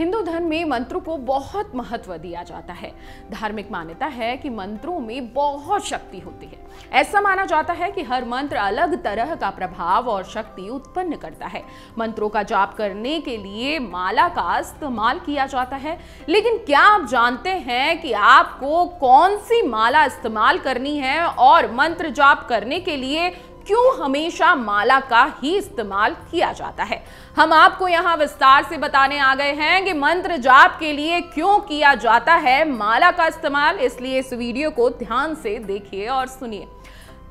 हिंदू धर्म में मंत्रों को बहुत महत्व दिया जाता है। धार्मिक मान्यता है कि मंत्रों में बहुत शक्ति होती है। ऐसा माना जाता है कि हर मंत्र अलग तरह का प्रभाव और शक्ति उत्पन्न करता है। मंत्रों का जाप करने के लिए माला का इस्तेमाल किया जाता है, लेकिन क्या आप जानते हैं कि आपको कौन सी माला इस्तेमाल करनी है और मंत्र जाप करने के लिए क्यों हमेशा माला का ही इस्तेमाल किया जाता है? हम आपको यहां विस्तार से बताने आ गए हैं कि मंत्र जाप के लिए क्यों किया जाता है माला का इस्तेमाल। इसलिए इस वीडियो को ध्यान से देखिए और सुनिए।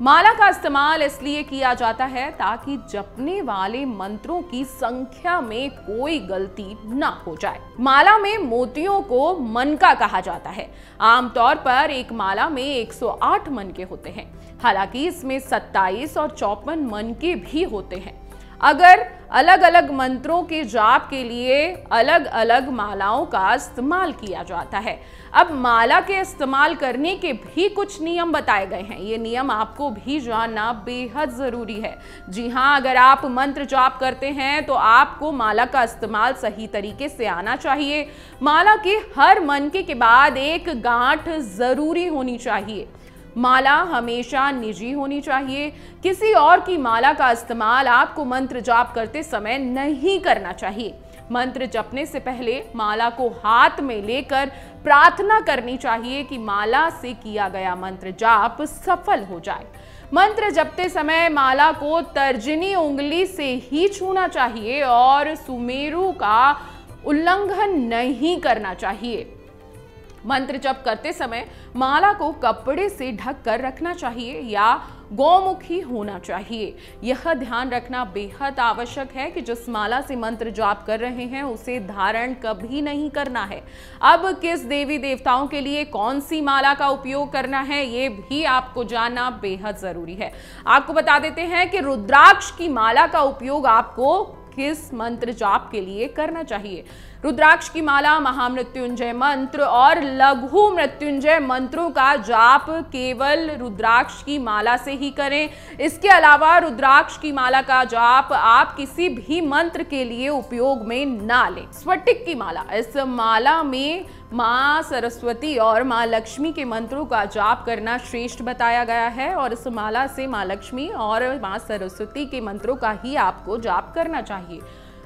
माला का इस्तेमाल इसलिए किया जाता है ताकि जपने वाले मंत्रों की संख्या में कोई गलती ना हो जाए। माला में मोतियों को मनका कहा जाता है। आमतौर पर एक माला में 108 मनके होते हैं, हालांकि इसमें 27 और 54 मनके भी होते हैं। अगर अलग अलग मंत्रों के जाप के लिए अलग अलग मालाओं का इस्तेमाल किया जाता है। अब माला के इस्तेमाल करने के भी कुछ नियम बताए गए हैं। ये नियम आपको भी जानना बेहद जरूरी है। जी हाँ, अगर आप मंत्र जाप करते हैं तो आपको माला का इस्तेमाल सही तरीके से आना चाहिए। माला के हर मनके के बाद एक गांठ जरूरी होनी चाहिए। माला हमेशा निजी होनी चाहिए। किसी और की माला का इस्तेमाल आपको मंत्र जाप करते समय नहीं करना चाहिए। मंत्र जपने से पहले माला को हाथ में लेकर प्रार्थना करनी चाहिए कि माला से किया गया मंत्र जाप सफल हो जाए। मंत्र जपते समय माला को तर्जनी उंगली से ही छूना चाहिए और सुमेरु का उल्लंघन नहीं करना चाहिए। मंत्र जप करते समय माला को कपड़े से ढक कर रखना चाहिए या गौमुखी होना चाहिए। यह ध्यान रखना बेहद आवश्यक है कि जिस माला से मंत्र जाप कर रहे हैं उसे धारण कभी नहीं करना है। अब किस देवी देवताओं के लिए कौन सी माला का उपयोग करना है, ये भी आपको जानना बेहद जरूरी है। आपको बता देते हैं कि रुद्राक्ष की माला का उपयोग आपको किस मंत्र जाप के लिए करना चाहिए। रुद्राक्ष की माला महामृत्युंजय मंत्र और लघु मृत्युंजय मंत्रों का जाप केवल रुद्राक्ष की माला से ही करें। इसके अलावा रुद्राक्ष की माला का जाप आप किसी भी मंत्र के लिए उपयोग में ना लें। स्फटिक की माला, इस माला में मां सरस्वती और मां लक्ष्मी के मंत्रों का जाप करना श्रेष्ठ बताया गया है और इस माला से मां लक्ष्मी और मां सरस्वती के मंत्रों का ही आपको जाप करना चाहिए।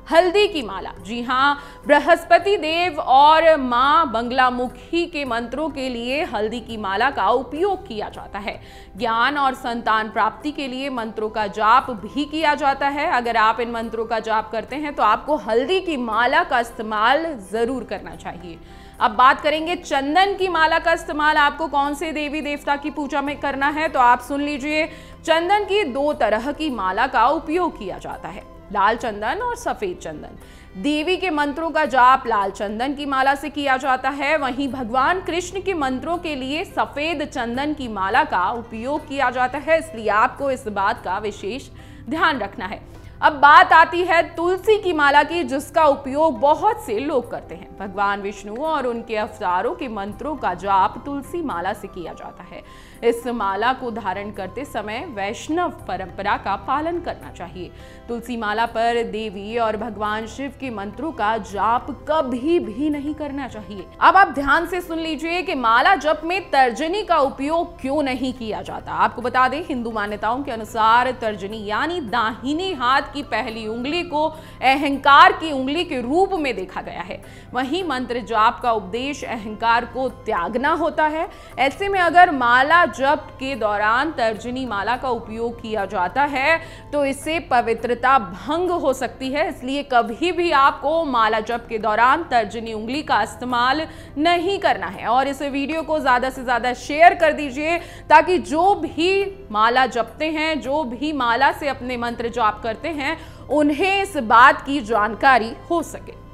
हल्दी की माला, जी हाँ, बृहस्पति देव और मां बंगलामुखी के मंत्रों के लिए हल्दी की माला का उपयोग किया जाता है। ज्ञान और संतान प्राप्ति के लिए मंत्रों का जाप भी किया जाता है। अगर आप इन मंत्रों का जाप करते हैं तो आपको हल्दी की माला का इस्तेमाल जरूर करना चाहिए। अब बात करेंगे चंदन की माला का इस्तेमाल आपको कौन से देवी देवता की पूजा में करना है, तो आप सुन लीजिए। चंदन की 2 तरह की माला का उपयोग किया जाता है, लाल चंदन और सफेद चंदन। देवी के मंत्रों का जाप लाल चंदन की माला से किया जाता है, वहीं भगवान कृष्ण के मंत्रों के लिए सफेद चंदन की माला का उपयोग किया जाता है। इसलिए आपको इस बात का विशेष ध्यान रखना है। अब बात आती है तुलसी की माला की, जिसका उपयोग बहुत से लोग करते हैं। भगवान विष्णु और उनके अवतारों के मंत्रों का जाप तुलसी माला से किया जाता है। इस माला को धारण करते समय वैष्णव परंपरा का पालन करना चाहिए। तुलसी माला पर देवी और भगवान शिव के मंत्रों का जाप कभी भी नहीं करना चाहिए। अब आप ध्यान से सुन लीजिए कि माला जप में तर्जनी का उपयोग क्यों नहीं किया जाता। आपको बता दें, हिंदू मान्यताओं के अनुसार तर्जनी यानी दाहिनी हाथ की पहली उंगली को अहंकार की उंगली के रूप में देखा गया है। वहीं मंत्र जाप का उपदेश अहंकार को त्यागना होता है। ऐसे में अगर माला जप के दौरान तर्जनी माला का उपयोग किया जाता है तो इससे पवित्रता भंग हो सकती है। इसलिए कभी भी आपको माला जप के दौरान तर्जनी उंगली का इस्तेमाल नहीं करना है। और इस वीडियो को ज्यादा से ज्यादा शेयर कर दीजिए ताकि जो भी माला जपते हैं, जो भी माला से अपने मंत्र जाप करते हैं, उन्हें इस बात की जानकारी हो सके।